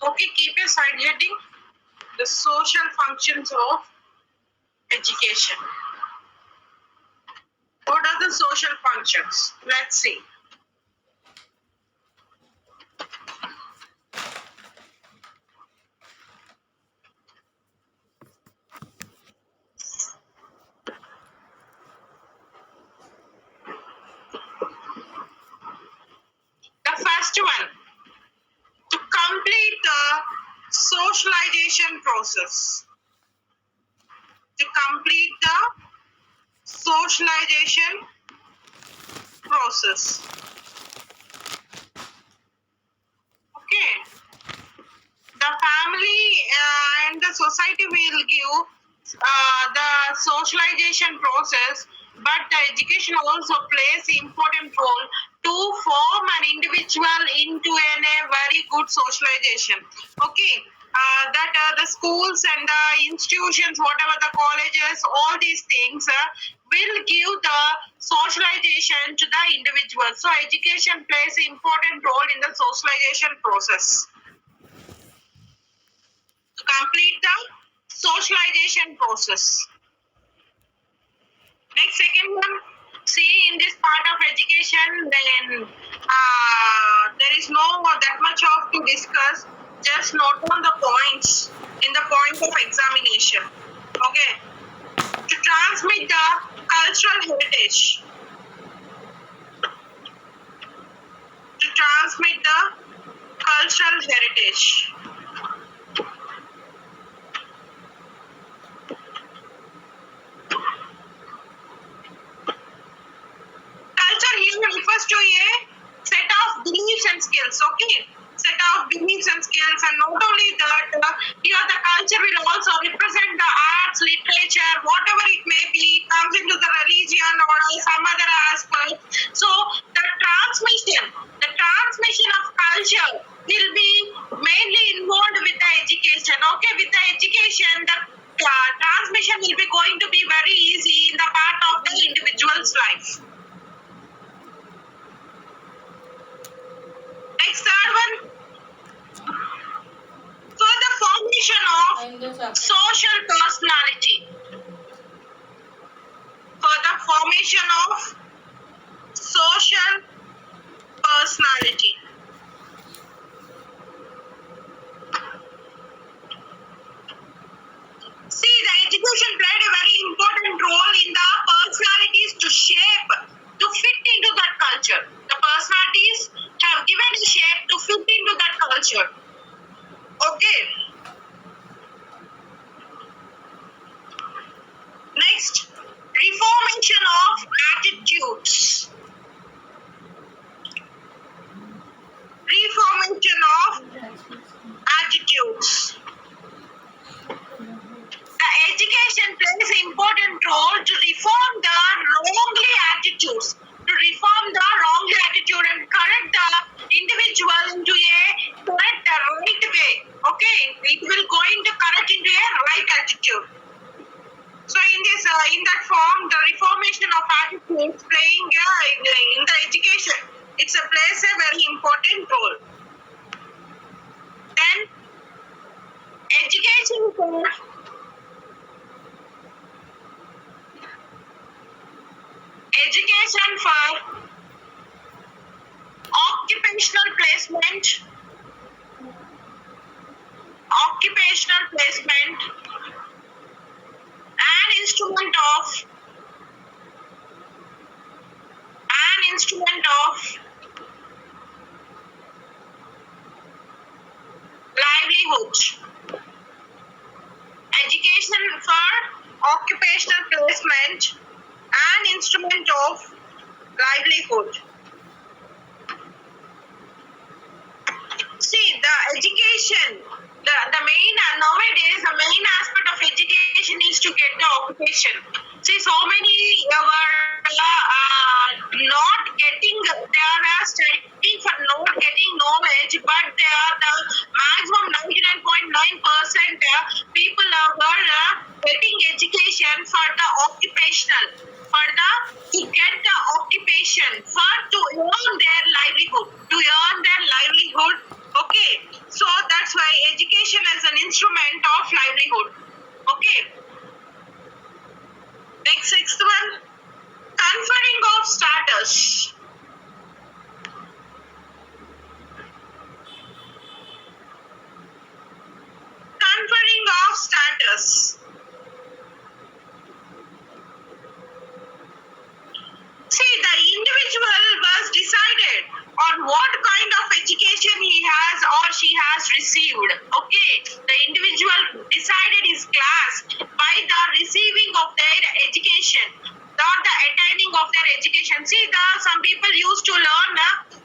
Okay, keep a side heading. The social functions of education. What are the social functions? Let's see. The first one, to complete the socialization process. To complete the socialization process. Okay. The family and the society will give the socialization process, but the education also plays important role to form an individual into a very good socialization. Okay. That the schools and the institutions, whatever the colleges, all these things will give the socialization to the individual. So education plays an important role in the socialization process. To complete the socialization process. Next, second one, see in this part of education, then there is no that much of to discuss. Just note down the points in the point of examination. Okay. To transmit the cultural heritage. To transmit the cultural heritage. Culture here refers to a set of beliefs and skills. Okay. Set of beliefs and skills, and not only that, here the culture will also represent the arts, literature, whatever it may be, comes into the religion or some other aspect. So the transmission of culture will be mainly involved with the education. Okay, with the education, the transmission will be going to be very easy in the part of the individual's life. Next, third one. For the formation of social personality. For the formation of social personality. See, the education played a very important role in the personalities to shape, to fit into that culture. The personalities have given a shape to fit into that culture. Okay. Next, reformation of attitudes. Reformation of attitudes. The education plays an important role to reform the wrongly attitudes, to reform the wrongly attitude and correct the individual into a correct right way. Okay, it will going to correct into a right attitude. So in this, in that form, the reformation of attitudes playing in the education, it's a plays a very important role. Then education for occupational placement, an instrument of livelihood. Education for occupational placement, an instrument of livelihood. See, the education, the main, nowadays, the main aspect of education is to get the occupation. See, so many not getting, they are studying for not getting knowledge, but they are the maximum 99.9% people are getting education for the occupational, to get the occupation, to earn their livelihood, Okay, so that's why Sixth one, conferring of status. Conferring of status. See, the individual was decided on what kind of education he has or she has received. Okay, the individual decided his class by the receiving of their education, not the attaining of their education. See, some people used to learn that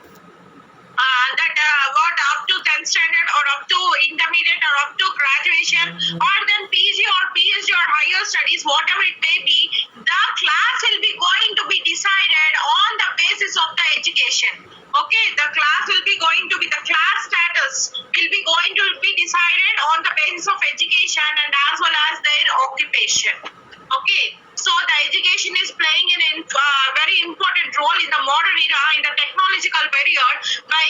what up to 10th standard or up to intermediate or up to graduation or then PG or PhD or higher studies, whatever it may be, the class will be going to be decided on the basis of the education. Okay, the class will be going to be, the class status will be going to be decided on the basis of education and as well as their occupation. Okay, so the education is playing an very important role in the modern era, in the technological period, by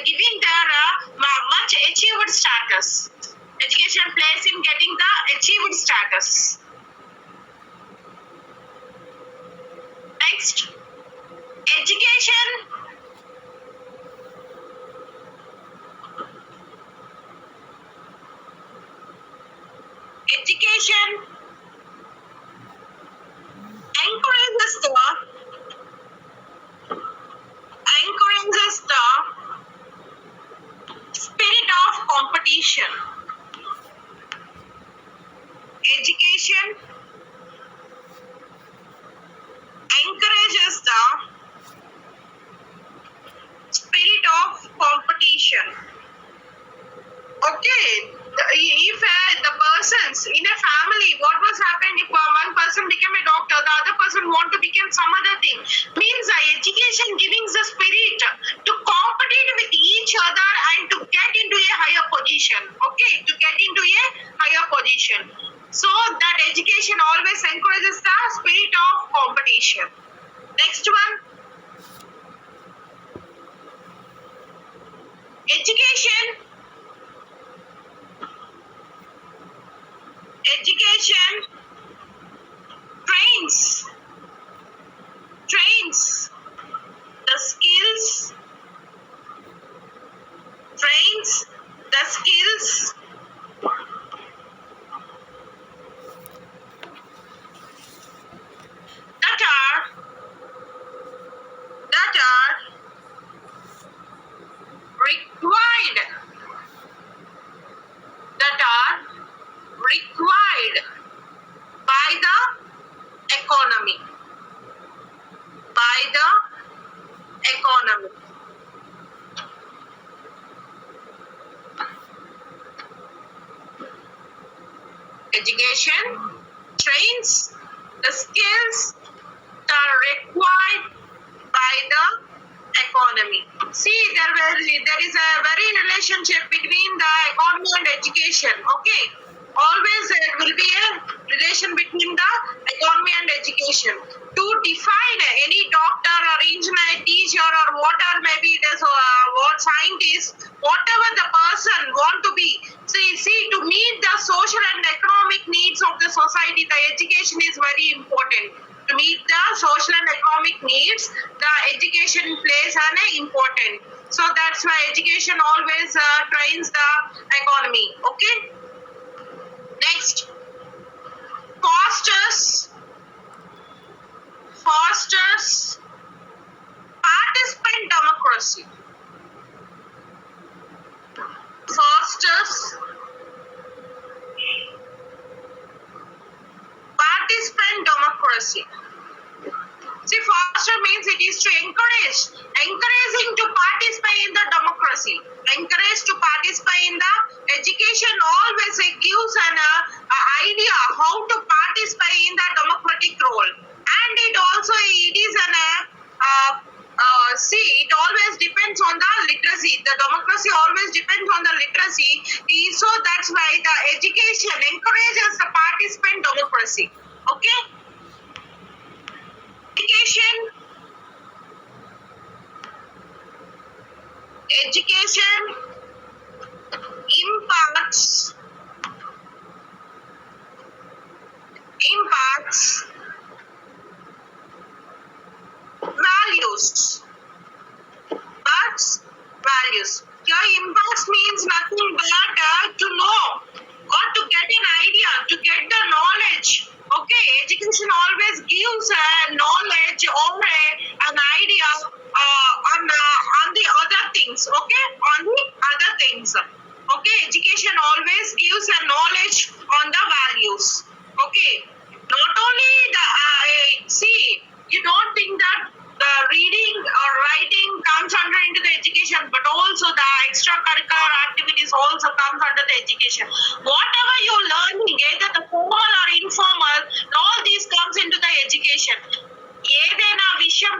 giving their much achieved status. Education plays in getting the achieved status. Next, education. Education encourages the spirit of competition. Education encourages the spirit of competition. Okay, if the persons in a family, what was happened if one person became a doctor, the other person want to become some other thing, means education giving the spirit to compete with each other and to get into a higher position. Okay, to get into a higher position. So that education always encourages the spirit of competition. Next one, education trains the skills that are required by the economy. Education trains the skills that are required by the economy. See, there is a very relationship between the economy and education. Okay, always there will be a relation between the economy and education. To define any doctor or engineer, teacher or whatever maybe it is, what scientist, whatever the person want to be. See, to meet the social and economic needs of the society, the education is very important. To meet the social and economic needs, the education plays an important. So that's why education always trains the economy. Okay. Next, fosters participant democracy. Fosters participant democracy. See, foster means it is to encouraging to participate in the democracy. Encourage to participate in the education always gives an idea how to participate in the democratic role. And it also, it is an it always depends on the literacy. The democracy always depends on the literacy. So that's why the education encourages the participant democracy. Okay? Education impacts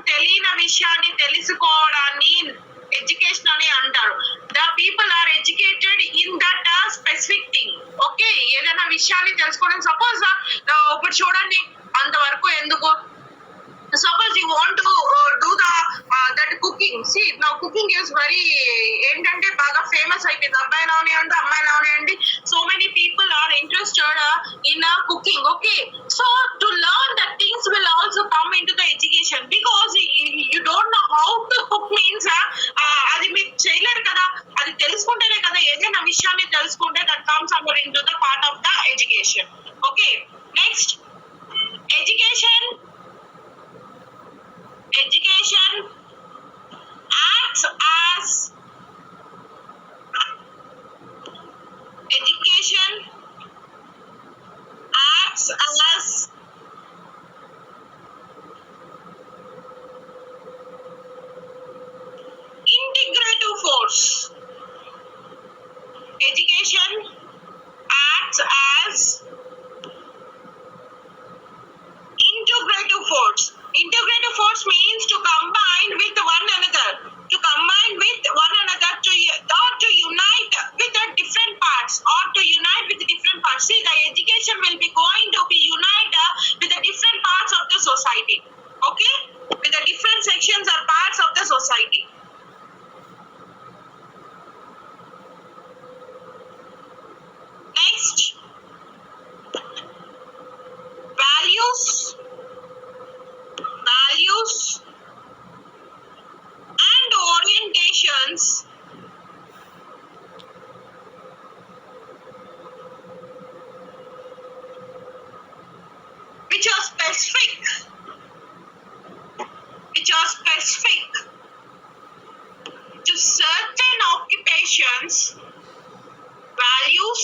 తెలియని విషయాన్ని తెలుసుకోవడాన్ని education అని అంటారు. The people are educated in that specific thing. Okay, ఏదైనా విషయాన్ని తెలుసుకోవడం. Suppose ఇప్పుడు చూడండి, అంతవరకు ఎందుకు, suppose you want to do the that cooking. See, now cooking is very ఏంటంటే బాగా ఫేమస్ అయిపోయింది. అబ్బాయిలు అవనివ్వండి, అమ్మాయిలు అవనివ్వండి, so many people are interested in cooking. Okay, so to learn that things will also come into the education, because you don't know how to cook means అది మీరు చేయలేరు కదా. అది తెలుసుకుంటేనే కదా ఏదైనా విషయాన్ని తెలుసుకుంటే that comes under into the part of the education. Okay, next, education acts as integrative force. Education acts as integrative force. Integrative force means to combine with one another, to unite with the different parts, or to unite with the different parts. See, the education will be going to be unite with the different parts of the society. Okay, with the different sections or parts of the society. Next, values and orientations which are specific to certain occupations. Values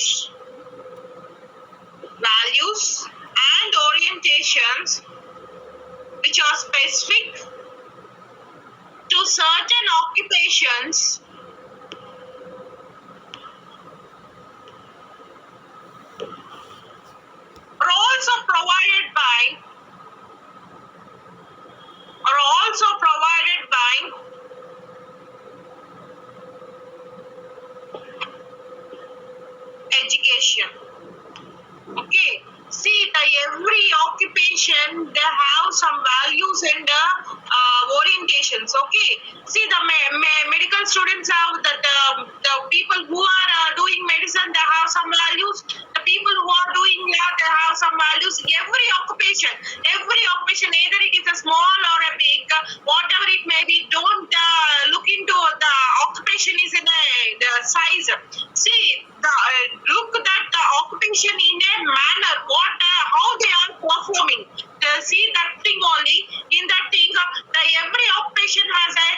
and orientations which are specific to certain occupations are also provided by education. Okay, see, every occupation they have some values and orientations. Okay, see, the medical students have the people who are doing medicine, they have some values. The people who are doing law, they have some values. Every occupation, either it is a small or a big, whatever it may be, don't look into the occupation is in the size. See, look at the occupation in a manner, how they are performing. See that thing only. In that thing, every occupation has a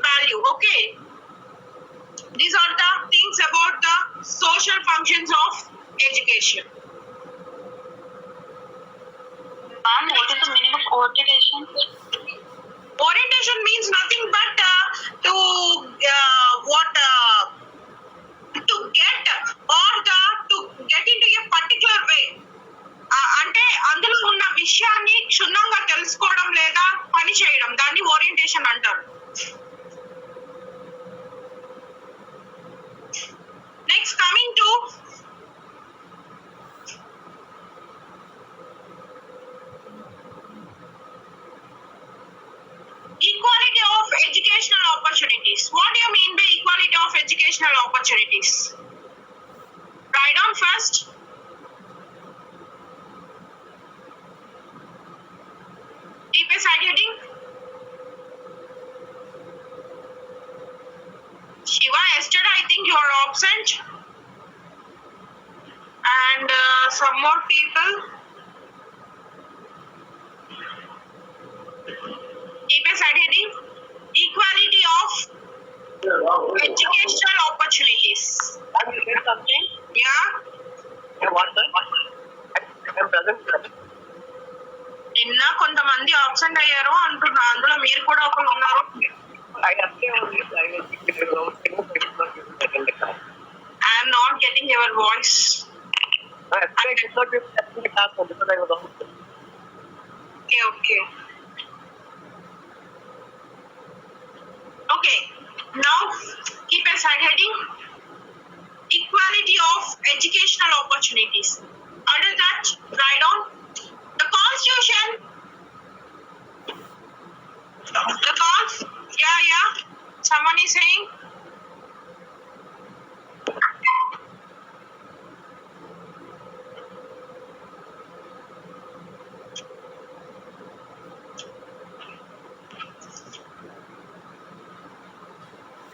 value. Okay, these are the things about the social functions of education. Ma'am, what is the meaning of orientation? Orientation means nothing but to get into a particular way. అంటే అందులో ఉన్న విషయాన్ని క్షుణ్ణంగా తెలుసుకోవడం లేదా పని చేయడం, దాన్ని ఓరియంటేషన్ అంటారు. Next, coming to equality of educational opportunities. What do you mean by equality of educational opportunities? Write down first. Keep a side heading. Shiva, yesterday I think you are absent. And some more people. Keep a side heading. Equality of educational opportunities. Have you said something? Yeah. What, sir? I'm present. నిన్న కొంతమంది absent అయ్యారు అంటున్నా, అందులో మీరు కూడా ఒకరు ఉన్నారు. I am not getting your voice. Okay. Okay, now keep a side heading. Equality of educational opportunities. Under that, write down the constitution. Yeah. Someone is saying.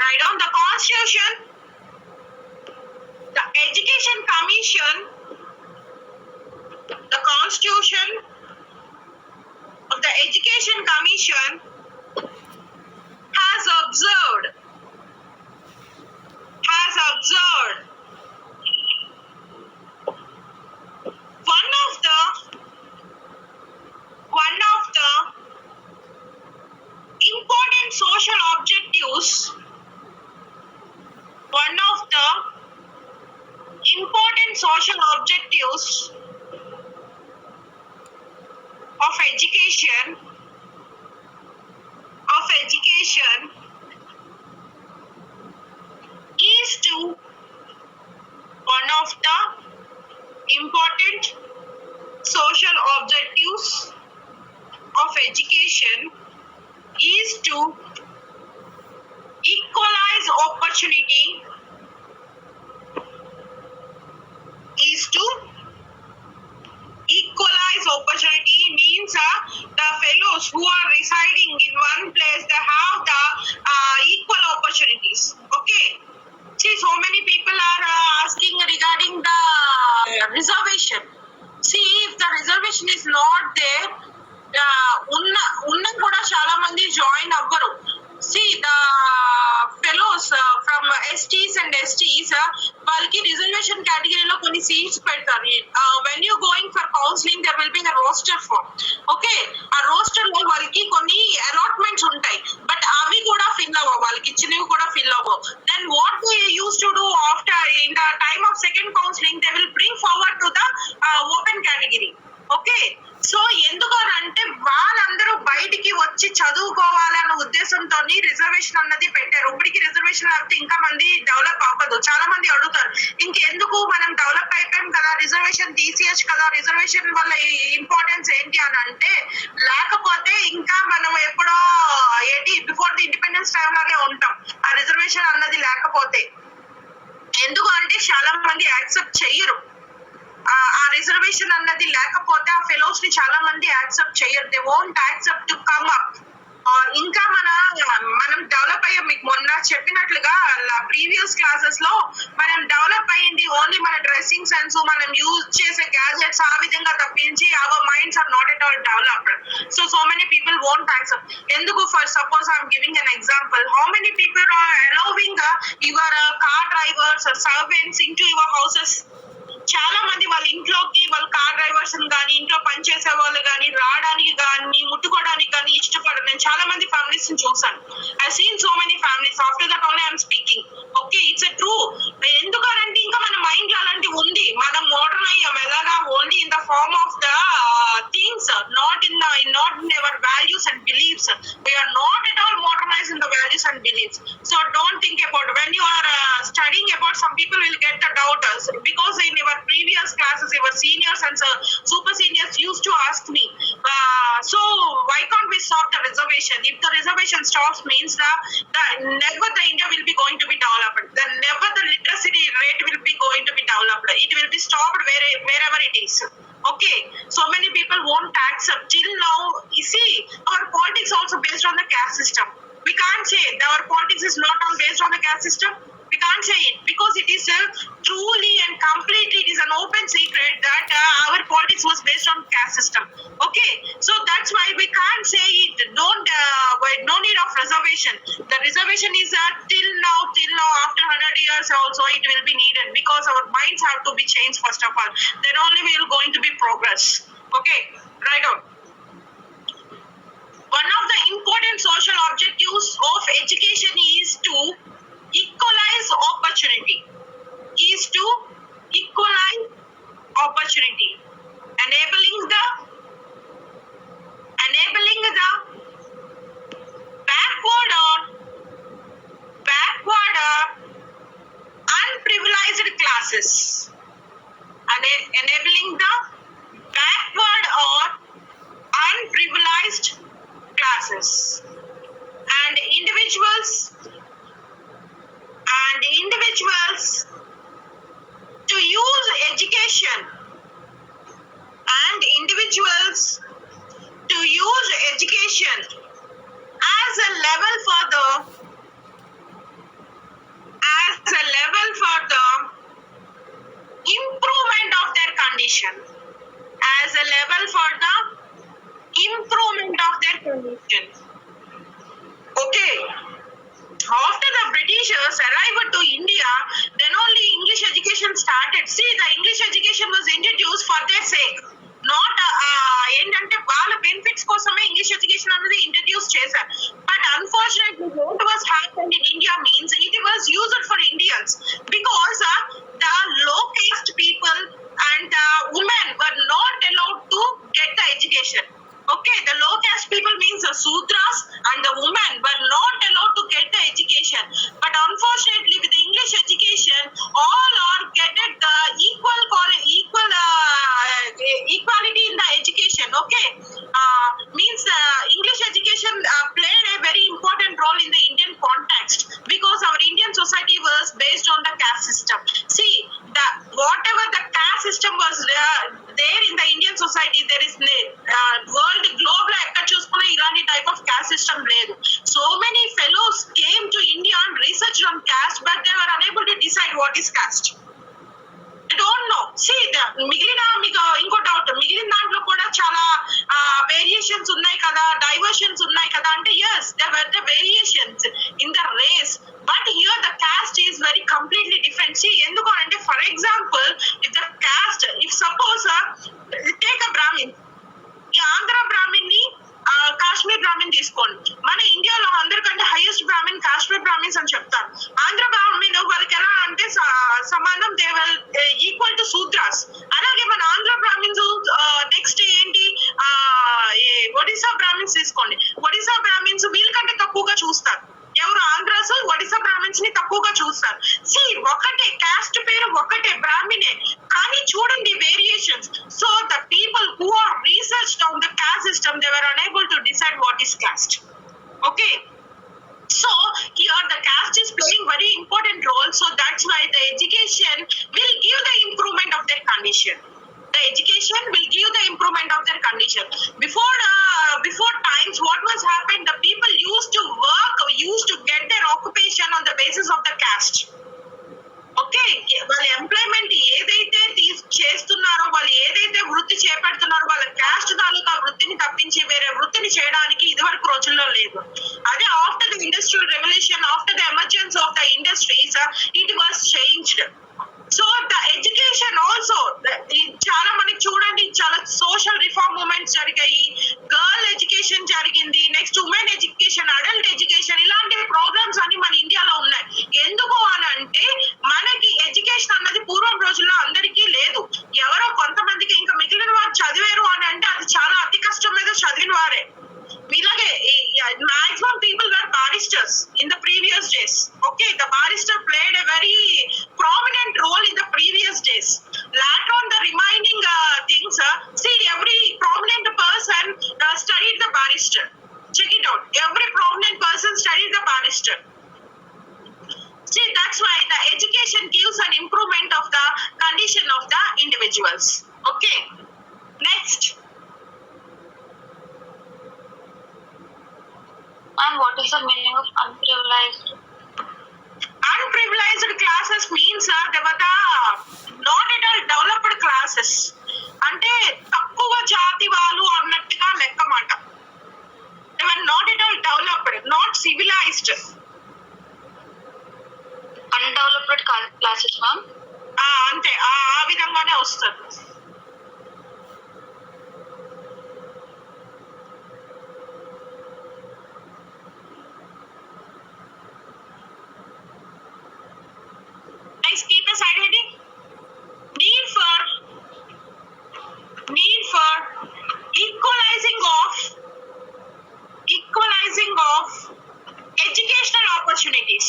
Write down the constitution. The education commission. The constitution of the education commission has observed one of the important social objectives of education is to one of the important social objectives of education is to equalize opportunity means the fellows who are residing in one place, they have the equal opportunities. Okay, see, so many people are asking regarding the reservation. See, if the reservation is not there, ఉన్న కూడా చాలా మంది join అవ్వరు. See, the fellows from STs and STs, వాళ్ళకి reservation కేటగిరీలో కొన్ని seats పెడతారు. when you going for counseling, there will be a roster form. Okay, ఆ రోస్టర్ లో వాళ్ళకి కొన్ని అలాట్మెంట్స్ ఉంటాయి, బట్ అవి కూడా ఫిల్ అవ్వవు, వాళ్ళకి ఇచ్చినవి కూడా ఫిల్ అవ్వవు. Then what they used to do after, in the time of second counseling, they will bring forward to the open category. Okay, so ఎందుకనంటే వాళ్ళందరూ బయటికి వచ్చి చదువుకోవాలన్న ఉద్దేశంతో రిజర్వేషన్ అన్నది పెట్టారు. ఇప్పటికి రిజర్వేషన్ లేకపోతే ఇంకా మంది డెవలప్ అవ్వదు. చాలా మంది అడుగుతారు, ఇంకెందుకు మనం డెవలప్ అయిపోయాం కదా, రిజర్వేషన్ తీసేయచ్చు కదా, రిజర్వేషన్ వల్ల ఇంపార్టెన్స్ ఏంటి అని అంటే, లేకపోతే ఇంకా మనం ఎప్పుడో బిఫోర్ ది ఇండిపెండెన్స్ టైం లాగే ఉంటాం ఆ రిజర్వేషన్ అన్నది లేకపోతే. ఎందుకు అంటే చాలా మంది యాక్సెప్ట్ చెయ్యరు. ఆ రిజర్వేషన్ అన్నది లేకపోతే ఆ ఫెలోస్ ని చాలా మంది యాక్సెప్ట్ చేయరు. They won't accept to come up. ఇంకా మనం డెవలప్ అయ్యాం. మీకు మొన్న చెప్పినట్లుగా ప్రీవియస్ క్లాసెస్ లో మనం డెవలప్ అయ్యింది ఓన్లీ మన డ్రెస్సింగ్ సెన్స్, మనం యూజ్ చేసే గ్యాజెట్స్, ఆ విధంగా తప్పించి our minds are not at all developed. So many people won't accept. ఎందుకు? For suppose I'm giving an example. How many people are allowing your car drivers, servants in to your houses? చాలా మంది వాళ్ళ ఇంట్లోకి వాళ్ళ car drivers కానీ, ఇంట్లో పనిచేసే వాళ్ళు కానీ రావడానికి కానీ, ముట్టుకోవడానికి కానీ ఇష్టపడరు. నేను చాలా మంది ఫ్యామిలీస్ ని చూసాను. I seen so many families. After that only I'm speaking. Okay, it's a true. ఎందుకనంటే ఇంకా మన మైండ్ లో అలాంటి ఉంది. మనం మోడర్న్ అయ్యాం. ఎలాగా? Only in the form of the things, not in our values and beliefs. We are not at all modernized in the values and beliefs. So don't think about when you are studying about, some people will get the doubters because in your previous classes your seniors and super seniors used to ask me, so why can't we stop the reservation? If the reservation stops, means never the India will be going to be developed, then never the literacy rate will be going to be developed. It will be stopped wherever it is. Okay, so many people won't accept. Till now, you see, our politics also based on the caste system. We can't say our politics is not all based on the caste system. We can't say it because it is truly and completely, it is an open secret that our politics was based on caste system. Okay, so that's why we can't say it. No need of reservation. The reservation is till now after 100 years also it will be needed because our minds have to be changed first of all. Then only we will going to be progress. Okay, right on. One of the important social objectives of education is to equalize opportunity. Enabling the backward or classes and individuals to use education and individuals to use education as a level for the improvement of their condition, as a level for the improvement of their condition. Okay. After the Britishers arrived to India, then only English education started. See, the English education was introduced for their sake. Not ఏంటంటే వాళ్ళ benefits కోసమే English education అనేది introduce చేశారు. But unfortunately what was happened in India means it was used for Indians because the low caste people and the women were not allowed to get the education. Okay, the low caste people means the Sudras and the women were not allowed to get the education. But unfortunately, with the English education, all are getting the equality in the education. Okay, means English education played a very important role in the Indian context because our Indian society was based on the caste system. See, whatever the caste system was there in the Indian society, there is world globe లో ఎక్కడ చూసుకున్నా ఇలాంటి type of caste system లేదు. So many fellows came to India and researched on caste, but they were unable to decide what is caste. I don't know. See, మిగిలిన మీకు ఇంకో doubt, మిగిలిన దాంట్లో కూడా చాలా వేరియేషన్స్ ఉన్నాయి కదా, డైవర్షన్స్ ఉన్నాయి కదా అంటే yes, there were the variations in the race, but here the caste is very completely different. See, ఎందుకు అంటే for example, if the caste, if suppose take a Brahmin, ఈ ఆంధ్ర బ్రాహ్మిన్ ని కాశ్మీర్ బ్రాహ్మిన్ తీసుకోండి. మన ఇండియాలో అందరికంటే హైయెస్ట్ బ్రాహ్మిన్ కాశ్మీర్ బ్రాహ్మిన్స్ అని చెప్తారు. ఆంధ్ర బ్రాహ్మిన్ వాళ్ళకి ఎలా అంటే సమానం, they will equal to Shudras. అలాగే మన ఆంధ్ర బ్రాహ్మిన్స్ నెక్స్ట్ ఏంటి, ఒడిశా బ్రాహ్మిన్స్ తీసుకోండి. ఒడిశా బ్రాహ్మిన్స్ వీళ్ళకంటే తక్కువగా చూస్తారు. ఎవరు ఆంధ్రాస్ ఒడిశా బ్రాహ్మిన్స్ ని తక్కువగా చూస్తారు. సి ఒకటే క్యాస్ట్ పేరు ఒకటే బ్రాహ్మినే, కానీ చూడండి variations. So the people who are researched on the caste system, they were unable to decide what is caste. Okay, so here the caste is playing very important role. So that's why the education will give the improvement of their condition. The education will give the improvement of their condition. Before times, what was happened, the people used to work, used to get their occupation on the basis of the caste. Okay, వాళ్ళ employment ఏదైతే చేస్తున్నారో, వాళ్ళు ఏదైతే వృత్తి చేపడుతున్నారో, వాళ్ళ caste తాలూకా వృత్తిని తప్పించి వేరే వృత్తిని చేయడానికి ఇదివరకు రోజుల్లో లేదు. అదే after the industrial revolution, after the emergence of the industries, it was changed. So the education also చాలా మనకి చూడండి, చాలా సోషల్ రిఫార్మ్ మూమెంట్స్ జరిగాయి. గర్ల్ ఎడ్యుకేషన్ జరిగింది, next women education, adult education, ఇలాంటి ప్రోగ్రామ్స్ అన్ని మన ఇండియాలో ఉన్నాయి. ఎందుకు అని అంటే మనకి ఎడ్యుకేషన్ అన్నది పూర్వం రోజుల్లో అందరికీ లేదు. ఎవరో కొంతమందికి, ఇంకా మిగిలిన వారు చదివారు అని అంటే అది చాలా అతి కష్టం మీద చదివిన వారే. ఇలాగే maximum people were barristers in the previous days. Okay, the barrister played a very prominent role in the previous days. Later on the remaining things, see, every prominent person studied the barrister. Check it out, every prominent person studied the barrister. See, that's why the education gives an improvement of the condition of the individuals. Okay, next. And what is the meaning of unprivileged? Unprivileged classes means they were the not at all developed classes. అంటే తక్కువ జాతి వాళ్ళు అన్నట్టుగా లెక్క మాట. They were not at all developed, not civilized. Undeveloped classes, ma'am. అంతే, ఆ విధంగానే వస్తుంది. Keep a side heading. Need for equalizing of educational opportunities.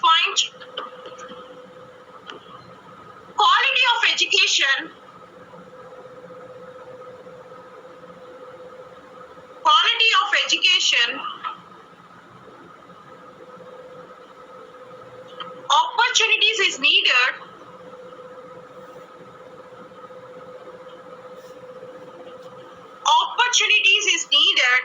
Next point, quality of education. Quality of education, opportunities is needed. Opportunities is needed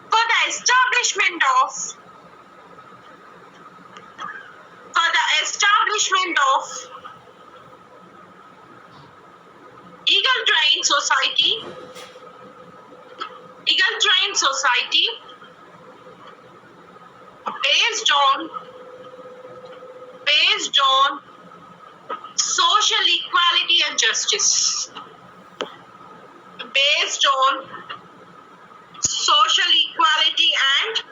for the establishment of Eagle Train Society. Eagle Train Society based on social equality and justice. Based on social equality and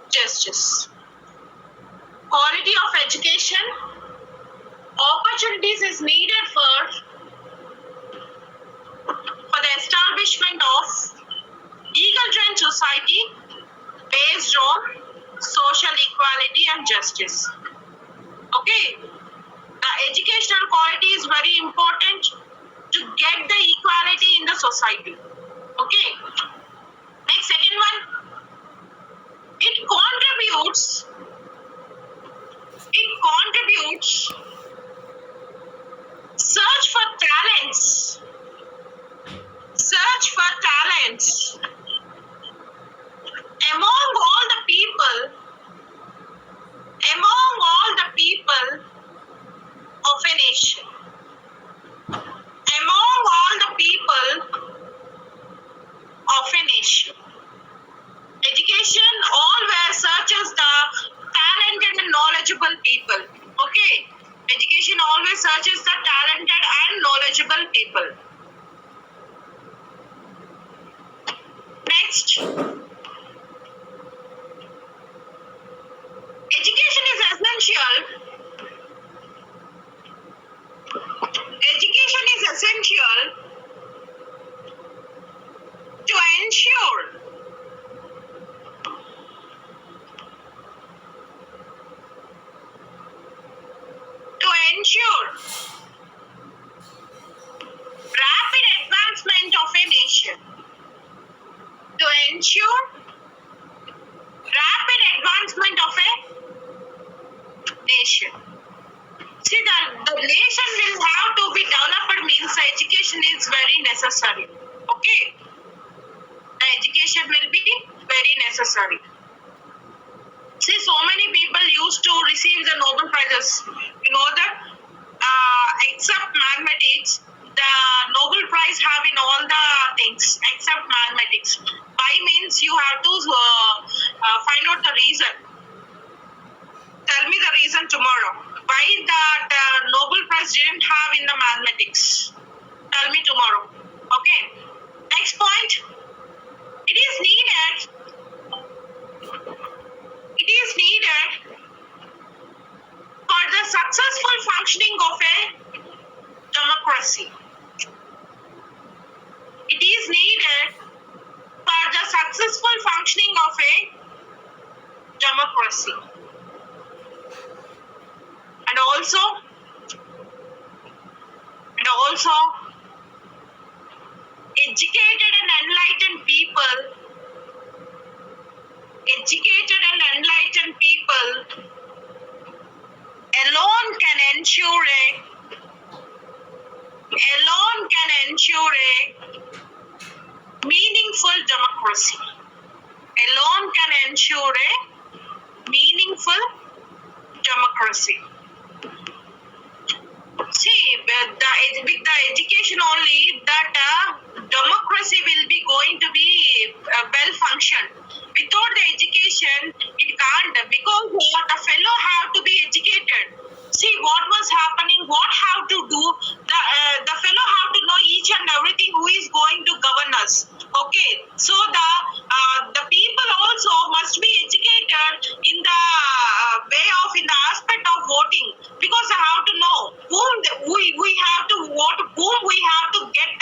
justice. Quality of education, opportunities is needed for the establishment of Eagle Train Society based on social equality and justice. Okay, the educational quality is very important to get the equality in the society. Okay, next, second one, it contributes search for talents among all the people of a nation. Among all the people of a nation. Education always searches the talented and knowledgeable people. Okay, education always searches the talented and knowledgeable people. Next, education is essential. Education is essential to ensure rapid advancement of a nation. To ensure rapid advancement of a nation. See, the nation will have to be developed means the education is very necessary. Okay? The education will be very necessary. See, so many people used to receive the Nobel Prizes. You know that except mathematics, the Nobel Prize have in all the things except mathematics. Why means you have to find out the reason. Tell me the reason tomorrow. Why that Nobel Prize didn't have in the mathematics? Tell me tomorrow. Okay. Next point. It is needed for the successful functioning of a democracy. It is needed for the successful functioning of a democracy. And also educated and enlightened people alone can ensure a meaningful democracy. Alone can ensure a meaningful democracy. See, with the education only, that democracy will be going to be well functioned. Without the education, it can't, because the fellow have to be educated. See what was happening, what have to do. The fellow have to know each and everything who is going to govern us. Okay, so the people also must be educated in the in the aspect of voting, because they have to know whom we have to vote, whom we have to get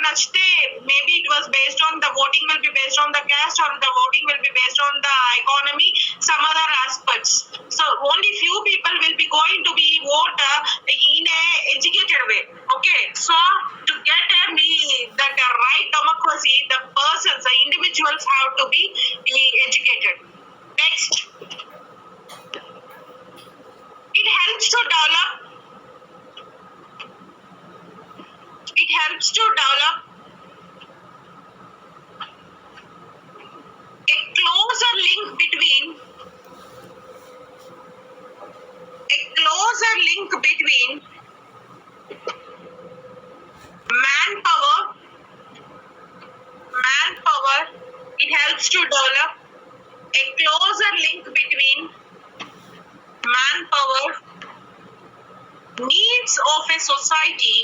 నచ్చితే maybe it was based on the voting will be based on the caste or the voting will be based on the economy, some other aspects. So only few people will be going to be vote in a educated way. Okay, so to get that right democracy, the persons, the individuals have to be educated. Next, it helps to develop a closer link between manpower. It helps to develop a closer link between manpower, needs of a society,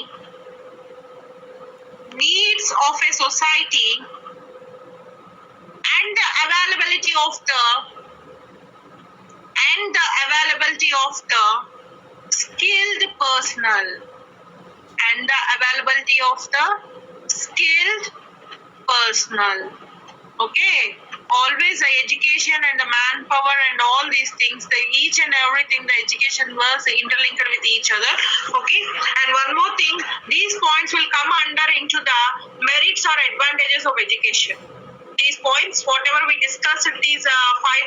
and the availability of the skilled personnel, Okay, always the education and the manpower and all these things, each and everything, the education was interlinked with each other. Okay, and one more thing, these points will come under into the merits or advantages of education. These points, whatever we discussed, these 5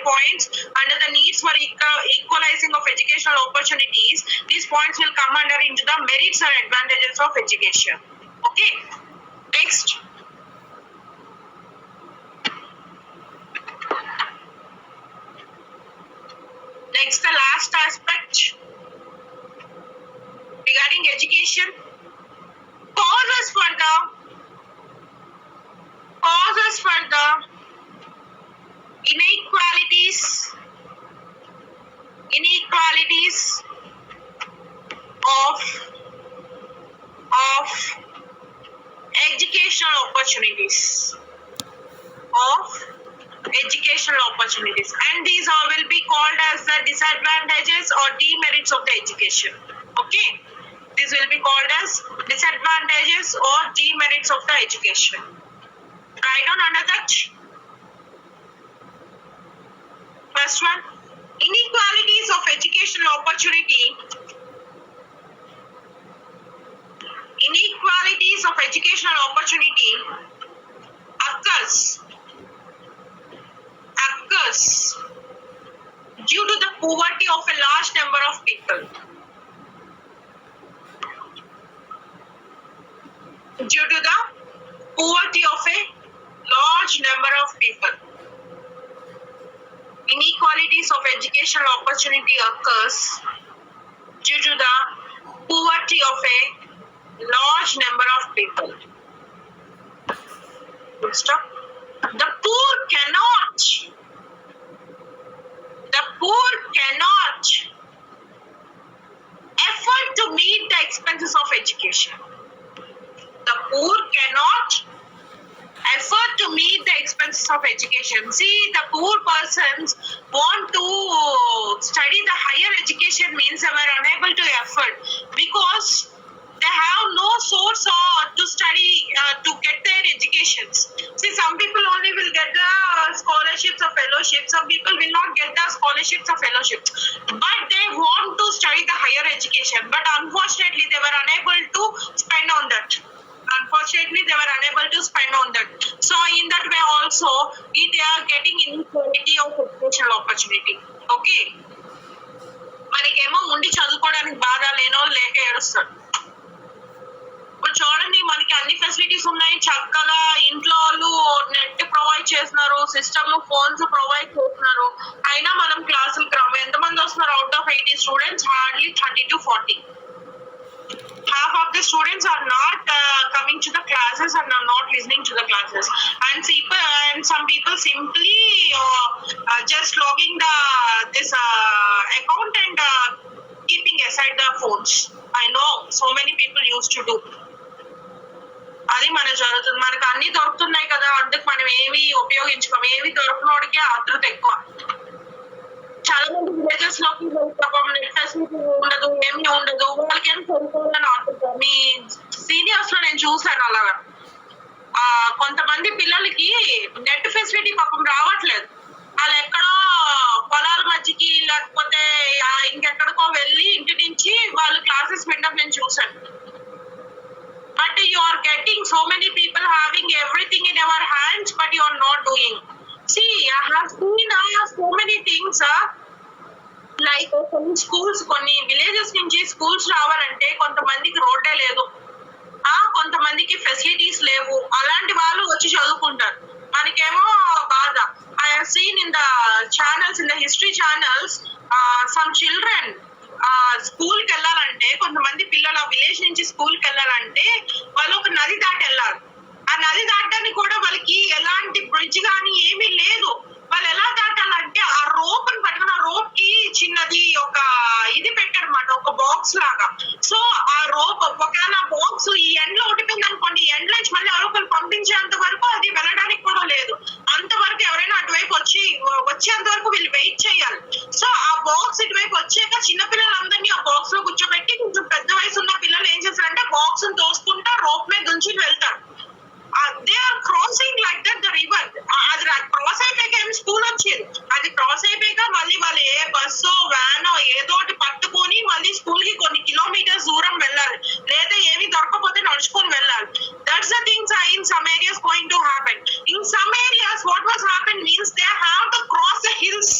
points under the needs for equalizing of educational opportunities, these points will come under into the merits or advantages of education. Okay, next. Next, the last aspect regarding education, causes for the inequalities of educational opportunities. And these all will be called as the disadvantages or demerits of the education. Okay, these will be called as disadvantages or demerits of the education. Write down under that. First one, inequalities of educational opportunity occurs due to the poverty of a large number of people. Inequalities of educational opportunity occurs due to the poverty of a large number of people. Good stop. The poor cannot afford to meet the expenses of education. The poor cannot afford to meet the expenses of education. See, the poor persons want to study the higher education, means they were unable to afford because they have no source to study to get their educations. See, some people only will get the scholarships or fellowships. Some people will not get the scholarships or fellowships, but they want to study the higher education. But unfortunately, they were unable to spend on that. So in that way also, they are getting inequality of educational opportunity. Okay, మనకేమో ముందు చదువుకోవడానికి బాగా లేనో లేక ఏడుస్తాడు. ఇప్పుడు చూడండి, మనకి అన్ని ఫెసిలిటీస్ ఉన్నాయి, చక్కగా ఇంట్లో వాళ్ళు నెట్ ప్రొవైడ్ చేస్తున్నారు, సిస్టమ్ ఫోన్స్ ప్రొవైడ్ చేస్తున్నారు, అయినా మనం క్లాసులకు రాము. ఎంతమంది వస్తున్నారు? Out of 80 students hardly 30 to 40. Half of the students are not coming to the classes and are not listening to the classes, and some people simply just logging this account and keeping aside the phones. I know so many people used to do. అది మన జరుగుతుంది. మనకు అన్ని దొరుకుతున్నాయి కదా, అందుకు మనం ఏమి ఉపయోగించుకోము. ఏమి దొరకనోడికి ఆతృత ఎక్కువ. చాలా మంది విలేజెస్ లోకి నెట్ ఫెసిలిటీ ఉండదు, ఏమీ ఉండదు, వాళ్ళకి ఏం చదువుకోవాలని ఆతృత. మీ సీనియర్స్ లో నేను చూసాను అలాగా. కొంతమంది పిల్లలకి నెట్ ఫెసిలిటీ పాపం రావట్లేదు. వాళ్ళు ఎక్కడో పొలాల మధ్యకి లేకపోతే ఇంకెక్కడికో వెళ్ళి ఇంటి నుంచి వాళ్ళు క్లాసెస్ వినడం నేను చూసాను. But you are getting so many people having everything in our hands, but you are not doing. See, I have seen so many things. Like కొన్ని స్కూల్స్, కొన్ని విలేజెస్ నుంచి స్కూల్స్ రావాలంటే కొంతమందికి రోడ్డే లేదు, కొంతమందికి ఫెసిలిటీస్ లేవు. అలాంటి వాళ్ళు వచ్చి చదువుకుంటారు. మనకేమో బాధ. I have seen in the channels, in the history channels, some children school కి వెళ్ళాలంటే, కొంతమంది పిల్లలు ఆ విలేజ్ నుంచి స్కూల్ కి వెళ్ళాలంటే వాళ్ళు ఒక నది దాటి వెళ్ళాలి. ఆ నది దాటడానికి కూడా వాళ్ళకి ఎలాంటి బ్రిడ్జ్ కానీ ఏమీ లేదు. వాళ్ళు ఎలా దాటాలంటే ఆ రోప్ ని పట్టుకుని, ఆ రోప్ కి చిన్నది ఒక ఇది పెట్టారన్నమాట, ఒక బాక్స్ లాగా. సో ఆ రోప్ ఒకవేళ బాక్స్ ఈ ఎండ్ లో ఉండిపోయింది అనుకోండి, ఎండ్ నుంచి మళ్ళీ ఎవరొకరు పంపించేంత వరకు అది వెళ్ళడానికి కూడా లేదు. అంతవరకు ఎవరైనా అటువైపు వచ్చేంత వరకు వీళ్ళు వెయిట్ చేయాలి. సో ఆ బాక్స్ ఇటువైపు వచ్చాక చిన్నపిల్లలందరినీ ఆ బాక్స్ లో కూర్చోబెట్టి, కొంచెం పెద్ద వయసు ఉన్న పిల్లలు ఏం చేస్తారంటే బాక్స్ ని తోసుకుంటా రోప్ మీద నుంచి వెళ్తారు. They are crossing like that the river. అది క్రాస్ అయిపోయాక ఏమి స్కూల్ వచ్చింది, అది క్రాస్ అయిపోయాక మళ్ళీ వాళ్ళు ఏ బస్సో వ్యానో ఏదో ఒకటి పట్టుకొని మళ్ళీ స్కూల్ కి కొన్ని కిలోమీటర్స్ దూరం వెళ్ళాలి, లేదా ఏమి దొరకకపోతే నడుచుకొని వెళ్ళాలి. That's the things in some areas going to happen. In some areas what was happen means they have to cross the hills.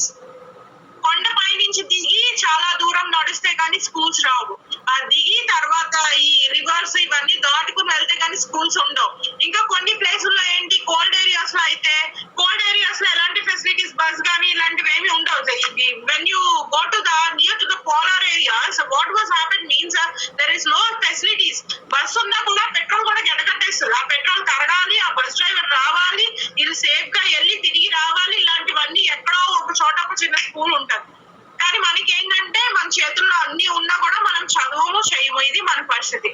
కొండపై నుంచి దిగి చాలా దూరం నడిస్తే కానీ స్కూల్స్ రావు. దిగి తర్వాత ఈ రివర్స్ ఇవన్నీ దాటుకుని వెళ్తే కానీ స్కూల్స్ ఉండవు. ఇంకా కొన్ని ప్లేసుల్లో ఏంటి, కోల్డ్ ఏరియాస్ లో అయితే, కోల్డ్ ఏరియాస్ లో ఎలాంటి ఫెసిలిటీస్, బస్ కానీ ఇలాంటివి ఏమి ఉండవు. When you go to the near to the polar areas, what was happen means there is no facilities. Bus ఉన్నా కూడా పెట్రోల్ కూడా గడగట్టేస్తుంది. ఆ పెట్రోల్ తరగాలి, ఆ బస్ డ్రైవర్ రావాలి, ఇది సేఫ్ గా వెళ్ళి తిరిగి రావాలి. ఇలాంటివన్నీ ఎక్కడో ఒక చోట ఒక చిన్న స్కూల్ ఉంటుంది. కానీ మనకి ఏంటంటే మన చేతుల్లో అన్ని ఉన్నా కూడా మనం చదువుము చేయము. ఇది మన పరిస్థితి.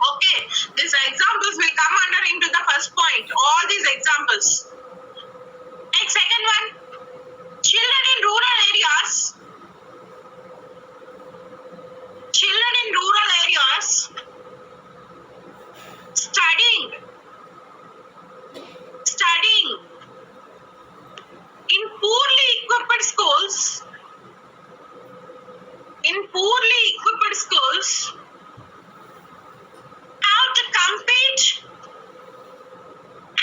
Okay, these examples will come under into the first point. All these examples. Next, second one, children in rural areas. Children in rural areas studying in poorly equipped schools.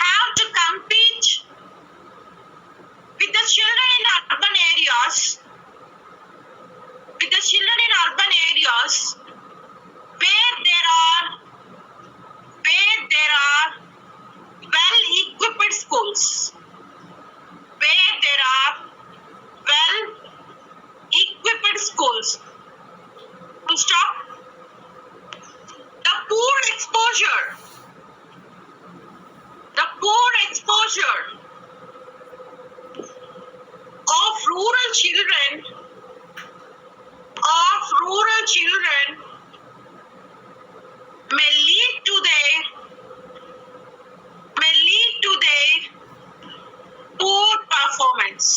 Have to compete with the children in urban areas. Where there are well-equipped schools. Full stop. The poor exposure of rural children may lead to their poor performance.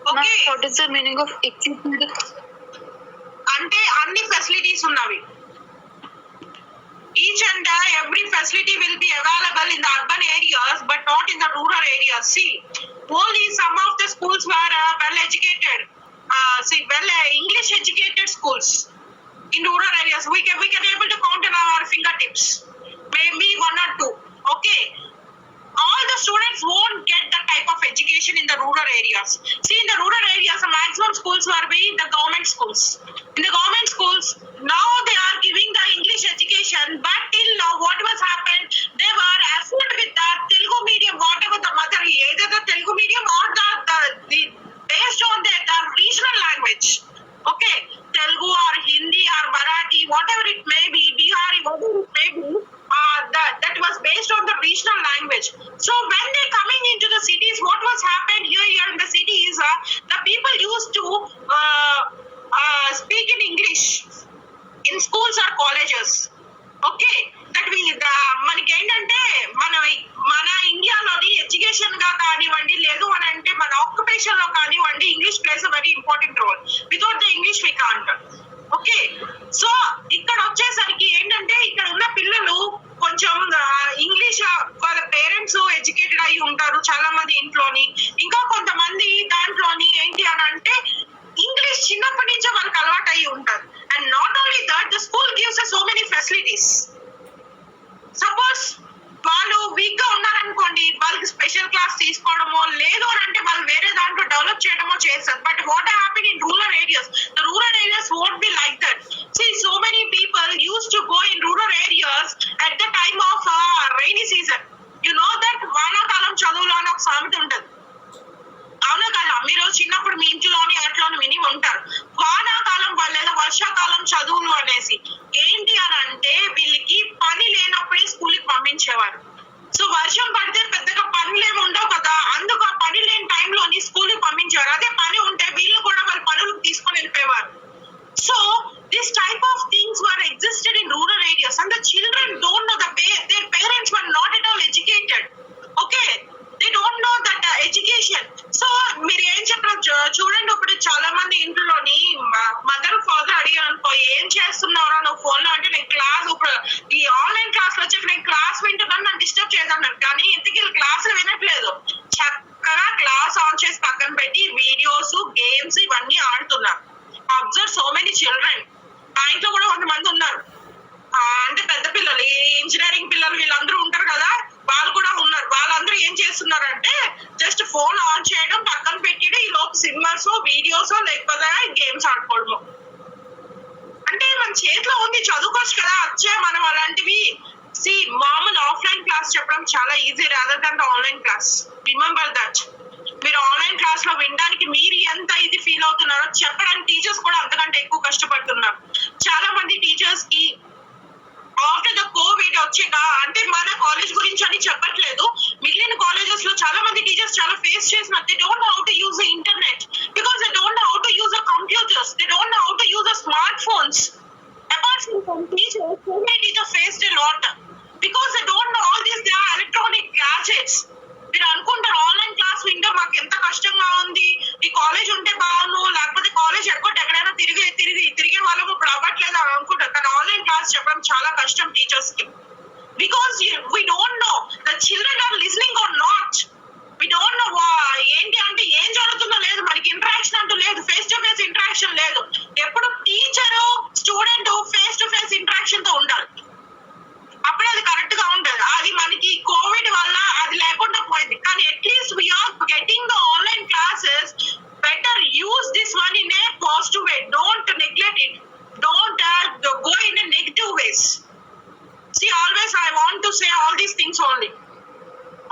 Okay. What is the meaning of equipped? అంటే అన్ని facilities ఉన్నవి. Each and every facility will be available in the urban areas but not in the rural areas. See, only some of the schools were well educated, English educated schools in rural areas. We can able to count on our fingertips, maybe one or two. Okay, all the students won't get that type of education in the rural areas. See, in the rural areas, the maximum schools were being the government schools. In the government schools, now they are giving the English education, but till now, what was happened? They were afforded with the Telugu medium, whatever the mother, either the Telugu medium or the based on the regional language. Okay, Telugu or Hindi or Marathi, whatever it may be, Bihari, whatever it may be. That was based on the regional language. So when they coming into the cities, what was happened here in the cities, the people used to speak in English in schools or colleges. Okay, that మనకి ఏంటంటే మన ఇండియాలోని education గా కానివ్వండి, లేదు అని అంటే మన ఆక్యుపేషన్ లో కానివ్వండి, English plays very important without the English we can't. Okay, so ఇక్కడ వచ్చేసరికి ఏంటంటే ఇక్కడ ఉన్న పిల్లలు కొంచెం ఇంగ్లీష్ వాళ్ళ పేరెంట్స్ ఎడ్యుకేటెడ్ అయి ఉంటారు చాలా మంది ఇంట్లోని. ఇంకా కొంతమంది దాంట్లోని ఏంటి అని అంటే ఇంగ్లీష్ చిన్నప్పటి నుంచే వాళ్ళకి అలవాటు అయి ఉంటారు. And not only that, the school gives so many facilities. Suppose వాళ్ళు వీక్ గా ఉన్నారనుకోండి, వాళ్ళకి స్పెషల్ క్లాస్ తీసుకోవడమో లేదు అని అంటే వాళ్ళు వేరే దాంట్లో డెవలప్ చేయడమో చేస్తారు. But what happen in rural areas, the rural areas won't be like that. See, so many people used to go in rural areas at the time of rainy season. You know that వానాకాలం చదువులు అని ఒక సామెత ఉంటుంది, అవునా కదా? మీరు చిన్నప్పుడు మీ ఇంట్లోని అట్లోని విని ఉంటారు. వానాకాలం లేదా వర్షాకాలం చదువులు అనేసి ఏంటి అని అంటే వీళ్ళకి పని లేనప్పుడే స్కూల్కి పంపించేవారు. సో వర్షం పడితే పెద్దగా పనులు ఏమి ఉండవు కదా, అందుకు ఆ పని లేని టైంలోని స్కూల్కి పంపించేవారు. అదే పని ఉంటే వీళ్ళు కూడా వాళ్ళ పనులకు తీసుకొని వెళ్ళిపోయేవారు. So this type of things were existed in rural areas, and the children don't know their parents were not at all educated. Okay, they don't know that education. So మీరు ఏం చెప్పారు చూడండి, ఇప్పుడు చాలా మంది ఇంట్లోని మదర్ ఫాదర్ అడిగారు అనుకో, ఏం చేస్తున్నారో నువ్వు ఫోన్ లో అంటే నేను క్లాస్, ఇప్పుడు ఈ ఆన్లైన్ క్లాస్ లో వచ్చి నేను క్లాస్ వింటున్నాను, నన్ను డిస్టర్బ్ చేయదన్నారు. కానీ ఇంతకీ క్లాసులు వినట్లేదు, చక్కగా క్లాస్ ఆన్ చేసి పక్కన పెట్టి వీడియోస్ గేమ్స్ ఇవన్నీ ఆడుతున్నారు. Observe so many children. మా ఇంట్లో కూడా కొంతమంది ఉన్నారు, అంటే పెద్ద పిల్లలు, ఈ ఇంజనీరింగ్ పిల్లలు వీళ్ళందరూ ఉంటారు కదా, వాళ్ళు కూడా ఉన్నారు. వాళ్ళందరూ ఏం చేస్తున్నారంటే జస్ట్ ఫోన్ ఆన్ చేయడం, పక్కన పెట్టి ఈ లోపు సినిమాస్ వీడియోస్ లేకపోతే గేమ్స్ ఆడుకోవడము. అంటే మన చేతిలో ఉంది, చదువుకోవచ్చు కదా, వచ్చే మనం అలాంటివి. సి మామూలు ఆఫ్లైన్ క్లాస్ చెప్పడం చాలా easy rather than the online class. Remember that. మీరు ఆన్లైన్ క్లాస్ లో వినడానికి మీరు ఎంత ఇది ఫీల్ అవుతున్నారో చెప్పడానికి టీచర్స్ కూడా అంతకంటే ఎక్కువ కష్టపడుతున్నారు. చాలా మంది టీచర్స్ కి ఆఫ్టర్ ద కోవిడ్ వచ్చాక, అంటే మన కాలేజ్ గురించి అని చెప్పట్లేదు, మిగిలిన కాలేజెస్ లో చాలా మంది టీచర్స్ చాలా ఫేస్ చేసినారు. They don't know how to use the internet because they don't know how to use the computers, they don't know how to use the smart phones. Apart from some teachers, so many teachers faced a lot because they don't know all these electronic gadgets. మీరు అనుకుంటారు online class వింటే మాకు ఎంత కష్టంగా ఉంది, ఈ college ఉంటే బాగుండు, లేకపోతే కాలేజ్ ఎక్కడైనా తిరిగే వాళ్ళము ఇప్పుడు అవ్వట్లేదు అని అనుకుంటారు. కానీ ఆన్లైన్ క్లాస్ చెప్పడం చాలా కష్టం టీచర్స్ కి. Because we don't know the children are listening or not. We don't know ఏంటి అంటే ఏం జరుగుతుందో లేదు, మనకి ఇంటరాక్షన్ అంటూ లేదు, ఫేస్ టు ఫేస్ ఇంటరాక్షన్ లేదు. ఎప్పుడు teacher student face to face interaction తో ఉండాలి, అప్పుడే అది కరెక్ట్ గా ఉంటది. అది మనకి కోవిడ్ వల్ల అది లేకుండా పోయింది. కానీ at least we are getting the online classes. Better use this one in a positive way. Don't neglect it, don't go in a negative ways. See, always I want to say all these things only.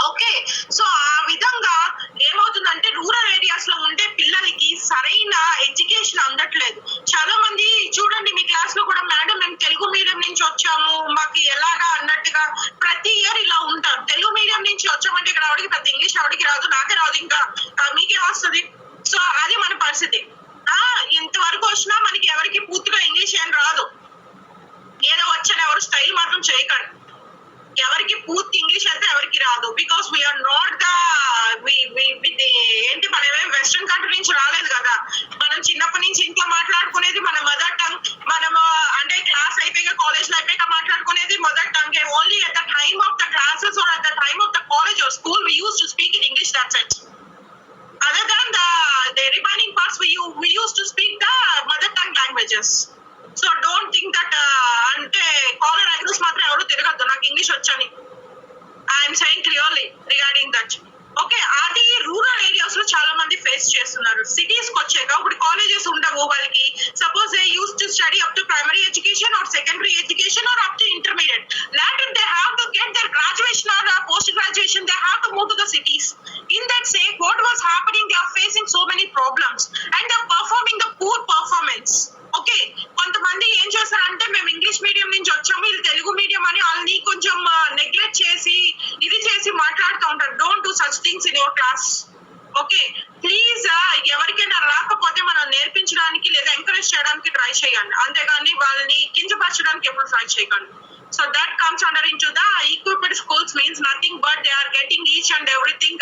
Okay, so ఆ విధంగా ఏమవుతుందంటే rural areas లో ఉండే పిల్లలకి సరైన education అందట్లేదు. చాలా మంది చూడండి మీ క్లాస్ లో కూడా, మేడం మేము తెలుగు మీడియం నుంచి వచ్చాము, మాకు ఎలాగా అన్నట్టుగా ప్రతి ఇయర్ ఇలా ఉంటారు. తెలుగు మీడియం నుంచి వచ్చామంటే ఇక్కడ ఆవిడకి పెద్ద ఇంగ్లీష్ ఆవిడకి రాదు, నాకే రాదు, ఇంకా మీకే వస్తుంది. సో అది మన పరిస్థితి. ఇంతవరకు వచ్చినా మనకి ఎవరికి పూర్తిగా ఇంగ్లీష్ ఏం రాదు. ఏదో వచ్చాను ఎవరు స్టైల్ మాత్రం చేయకండి. ఎవరికి పూర్తి ఇంగ్లీష్ అయితే ఎవరికి రాదు. బికాస్ వీఆర్ నాట్ ద ఏంటి, మనమేం వెస్ట్రన్ కంట్రీ నుంచి రాలేదు కదా. మనం చిన్నప్పటి నుంచి ఇంట్లో మాట్లాడుకునేది మన మదర్ టంగ్. మనము అంటే క్లాస్ అయిపోయాక, కాలేజ్ లో అయిపోయాక మాట్లాడుకునేది mother tongue. Only at the time of the classes or at the time of the college or school we used to speak in English, that's it. Other than the remaining parts we used to speak the mother tongue languages. So don't think that అంటే caller అగ్రూస్ మాత్రం ఎవరు తిరగద్దు నాకు English వచ్చని. I'm saying clearly regarding that. Okay, అది rural areas లో చాలా మంది face చేస్తున్నారు. సిటీస్ కి వచ్చాక ఇప్పుడు కాలేజెస్ ఉండవు వాళ్ళకి. Suppose they use to study up to primary education or secondary education or up to intermediate. Later they have to get their graduation or post graduation, they have to move to the cities. In that sake, what was happening, they are facing so many problems and they are performing the poor performance. Okay, కొంతమంది ఏం చేస్తారంటే మేము English medium నుంచి వచ్చాము, ఇది Telugu medium అని వాళ్ళని కొంచెం నెగ్లెక్ట్ చేసి ఇది చేసి మాట్లాడుతూ ఉంటారు. Don't do such things in your class. Okay, please ఎవరికైనా రాకపోతే మనం నేర్పించడానికి లేదా ఎంకరేజ్ చేయడానికి ట్రై చేయండి, అంతేగాని వాళ్ళని కించపరచడానికి ఎప్పుడు ట్రై చేయకండి. So that comes under into the equipped schools means nothing but they are getting each and everything